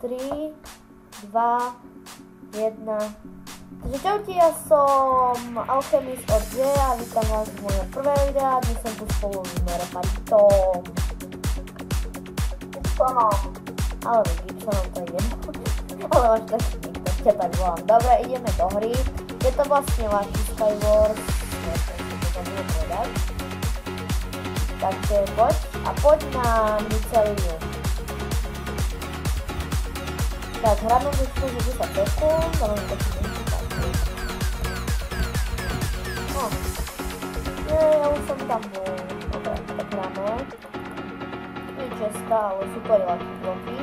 3, 2, 1. Takže čaute, ja som Alchemist od J a vítam vás v mojom prvé videa. Dnes som tu spolu s Merparitom. Ale Gibsonom to je jedno. Ale máš tak tak volám. Dobre, ideme do hry. Je to vlastne Lucky Skywars. Takže poď a poď na mycelium. Tak, hráme vždycky za 10 sekúnd, ale to si nechýtať. No. Ja už som tam bol. Dobre, tak hráme. Nič je stále super ľahké bloky.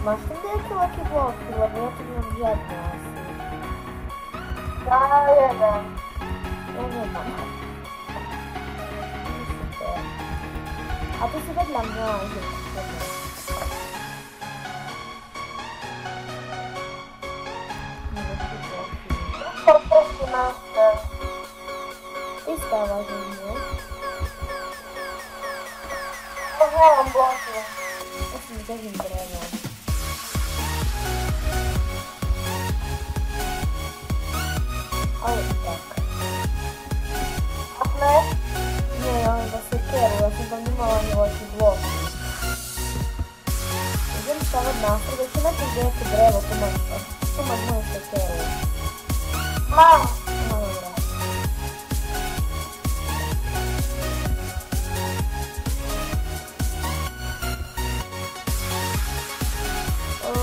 Máš tam nejaké ľahké bloky, lebo ja tu nemám žiadne asi. Ja jeden. Ja nemám. Super. A tu si vedľa mňa, že To prosím master. ty stávaš u mňa. Poznám bloky. Ja si mi držím drevo. Ale tak. A sme? Nie, ja mám iba sekeru, ja som tam nemala ani veľký blok. Idem stavať nástroj, ešte máte nejaké drevo, tu máš moju sekeru. Mám. No dobré.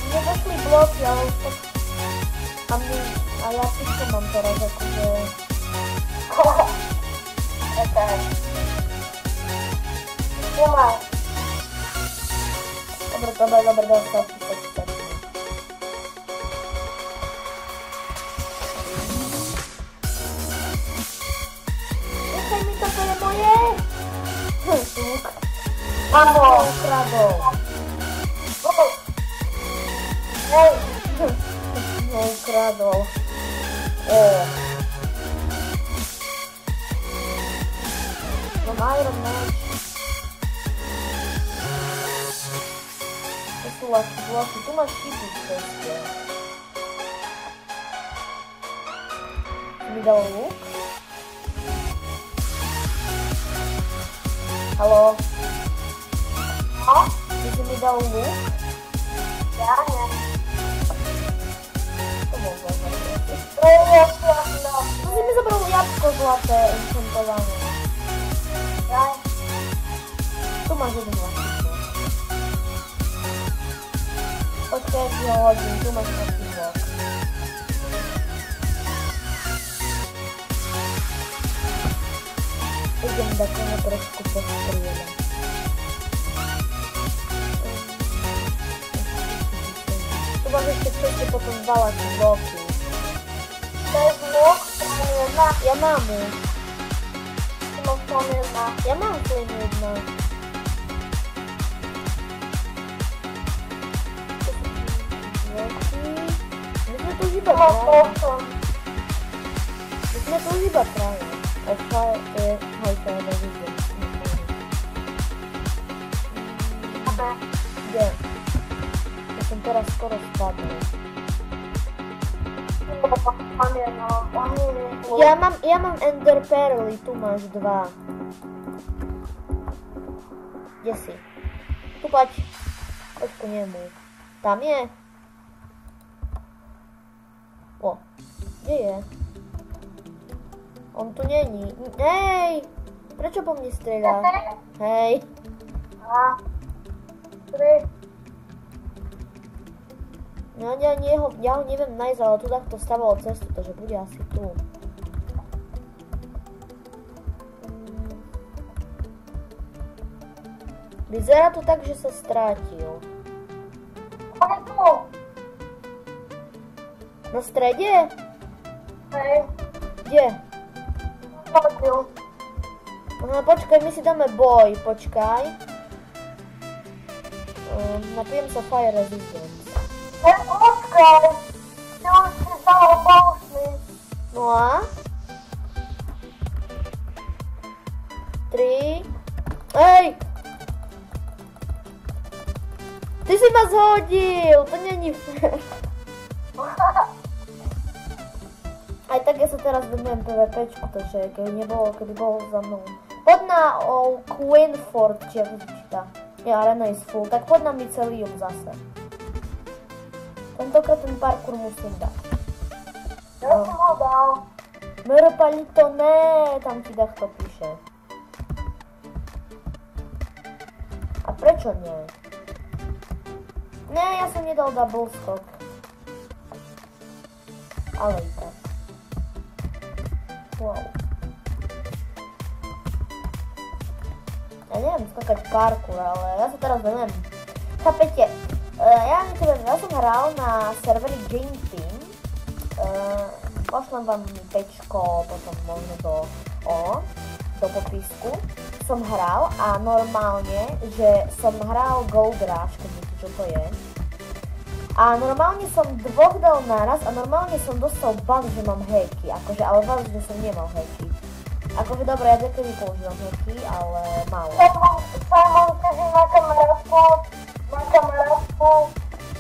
Mne došli bloky, ale už tak... A ja všetko mám teraz akože... Okay. Nemám. Dobre, dám sa počítať. Nechaj mi to je moje! Tuk. Mám ho. Ukradol. Hej. No ukradol. Mám Iron Man. To sú ľahké bloky. Tu máš chybu v ceste. Mi dal luk? Haló? No? Ty si mi dal luk? Ja nie. To bol zaujímavé. To Tu si mi zobral jabko zlaté, enchantované. Ja. Tu máš jeden vlastný blok. Počkaj, ja si ho hodím, tu máš vlastný blok. Idem da komu trošku postriedam. Tu máš ešte všetky potom dva ľahké bloky. To je blok, to je jedna. Ja mám už. Ty máš tam jedna. Ja mám len jedna. My sme tu už iba Mám traja. 8. My sme tu už iba traja. Hajka, ja nevidím. Kde? Ja som teraz skoro spadol. Mám jedno. Ja mám Ender Perly, tu máš 2. Kde si? Tu poď. Poď ku nemu. Tam je? O, kde je? On tu není. Hej! Prečo po mne strieľa? Hej! 2, 3. No ja ho neviem nájsť, ale tu takto stavalo cestu, takže bude asi tu. Vyzerá to tak, že sa strátil. On je tu. Na strede? Hej. Kde? Chodil. No počkaj, my si dáme boj, počkaj. Napijem sa Fire Resistance. Počkaj. Ty už si dal bousny. No a? 3. Ej! Ty si ma zhodil, to není fér. Aj tak ja sa teraz venujem PvPčku, takže keby bol za mnou. Poď na Queenford, či ako sa číta. Ja, arena is full, tak poď na Mycelium zase. Tentokrát ten parkour musím dať. Ja som ho dal. Merpalito, ne, tam ti dach to píše. A prečo nie? Ne, ja som nedal double skok. Ale i tak. Wow. Ja neviem skakať parkour, ale ja sa teraz neviem. Chápete? Ja som hral na serveri Game Team. Pošlem vám pečko potom možno do popisku. Som hral a normálne, že som hral Gold Rush, keď viete, čo to je. A normálne som dvoch dal naraz a normálne som dostal bug, že mám hacky. Akože, ale vážne som nemal hacky. Akože dobre, ja niekedy používam hacky, ale málo. Simon sedí na kamarátku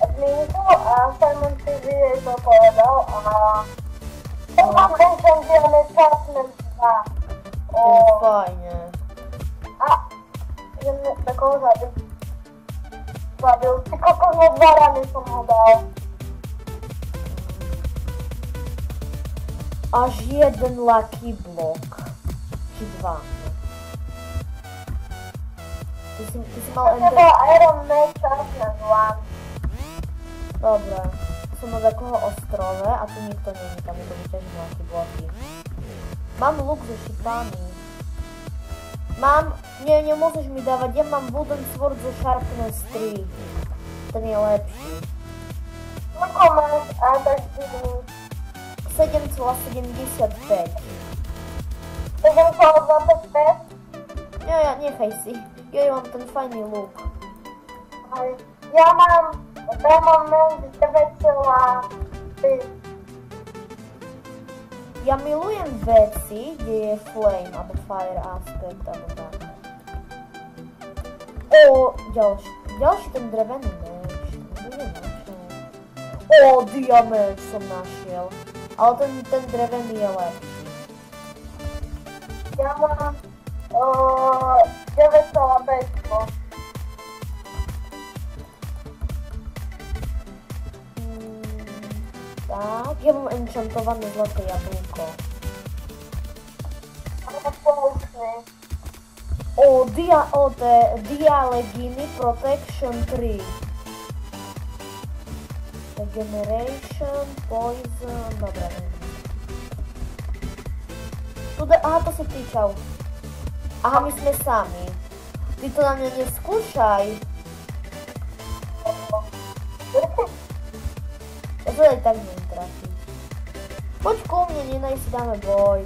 adminku a Simon si jej to povedal a som mám enchantované Chartman 2. To je fajne. A idem takoho zabiť. Ty kokos na 2 rany som ho dal. Až jeden lucky block. Či 2. Ty si mal To bol Iron Man Chartman 1. Dobre. Som na takého ostrove a tu nikto není, tam je to vyťažím lucky bloky. Mám luk so šipami. Nemusíš mi dávať, ja mám Wooden Sword zo Sharpness 3. Ten je lepší. Koľko máš a tak divný? 7,75. 7,25? Nechaj si. Ja mám ten fajný luk. Ja mám Diamond Man 9,3. Ja milujem veci, kde je flame, alebo fire aspect, alebo tak. Ďalší ten drevený meč. Diamant som našiel. Ale ten drevený je lepší. Ja mám 9,5. Tak, ja mám enchantované zlaté jablko. Ale poučný. Dia Legini Protection 3. Regeneration, Poison, dobra, neviem. Aha, to si ty, čau. Aha, my sme sami. Ty to na mňa neskúšaj. Ja to aj tak neviem trafiť. Poď ku mne, nenaj si dáme boj.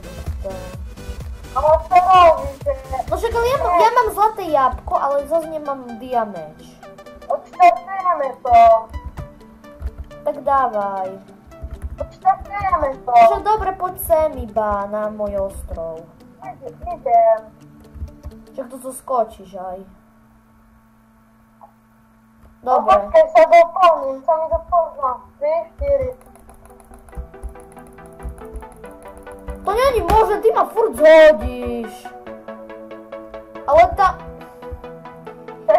Ale čo robíš, že... No však ale ja mám zlaté jabko, ale zase nemám diameč. Odštartujeme to. Tak dávaj. Odštartujeme to. Že dobre, poď sem iba na môj ostrov. Idem. Však to skočíš aj. No Dobre. počkaj, sa doplním, sa mi to pozná. 3, 4. To není možné, ty ma furt zhodíš. Ale Tak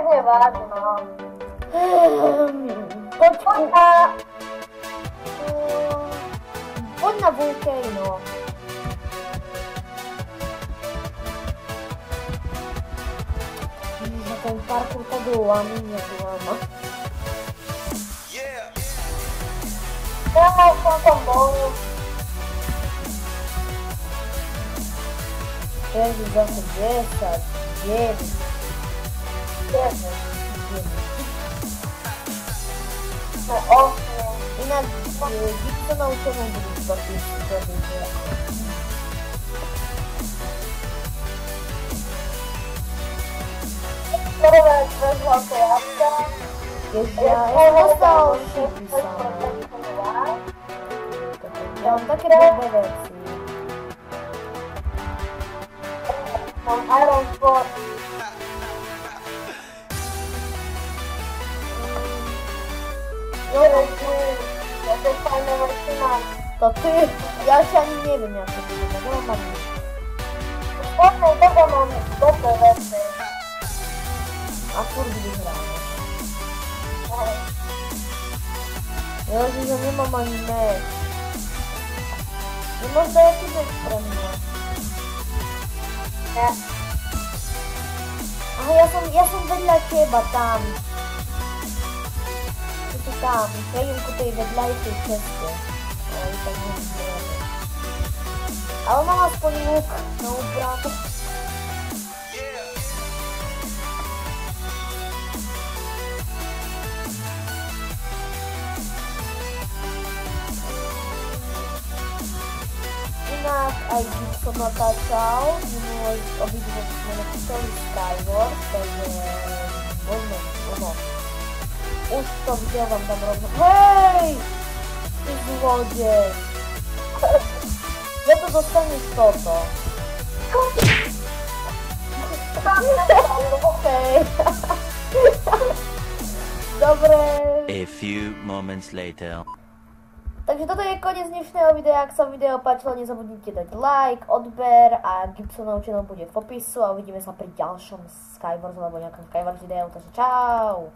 nevážno. Poď Počkaj. Poď na Volcano. Ježiš, ten parkour tak lámy neláma. Ja mal som tam bol. Ježiš, zase 10, 9, 10. Na 8. Inak, Gibsonov čo nám budú zapísať. Prvé 2 zlaté jabka. Ježiš, ja som dostal šipy samé. Ja mám také blbé veci. Mám Iron Sword. Jo, Ja to fajne veci mám. to ty, ja ešte ani neviem, jak to bude, nemám ani nič. V poslednej dobe mám dobré veci. A furt vyhrám. Ježiš, ja nemám ani meč. Nemáš dajaký meč pre mňa? Ne. Aha, ja som vedľa teba tam. Ty si tam, prejdem ku tej vedľajšej ceste. Ale tak neviem. Ale mám aspoň luk na obranu. Inak aj som natáčal, minulé obidve sme napísali Skyward, takže možno, ono. Už to video vám dám rovno. Hej! Ty zlodej! Za to dostaneš toto. Hej. Dobre. A few moments later. Takže toto je koniec dnešného videa. Ak sa video páčilo, nezabudnite dať like, odber a Gibsonov channel bude v popisu a uvidíme sa pri ďalšom Skywars alebo nejakom Skywars videu. Takže čau!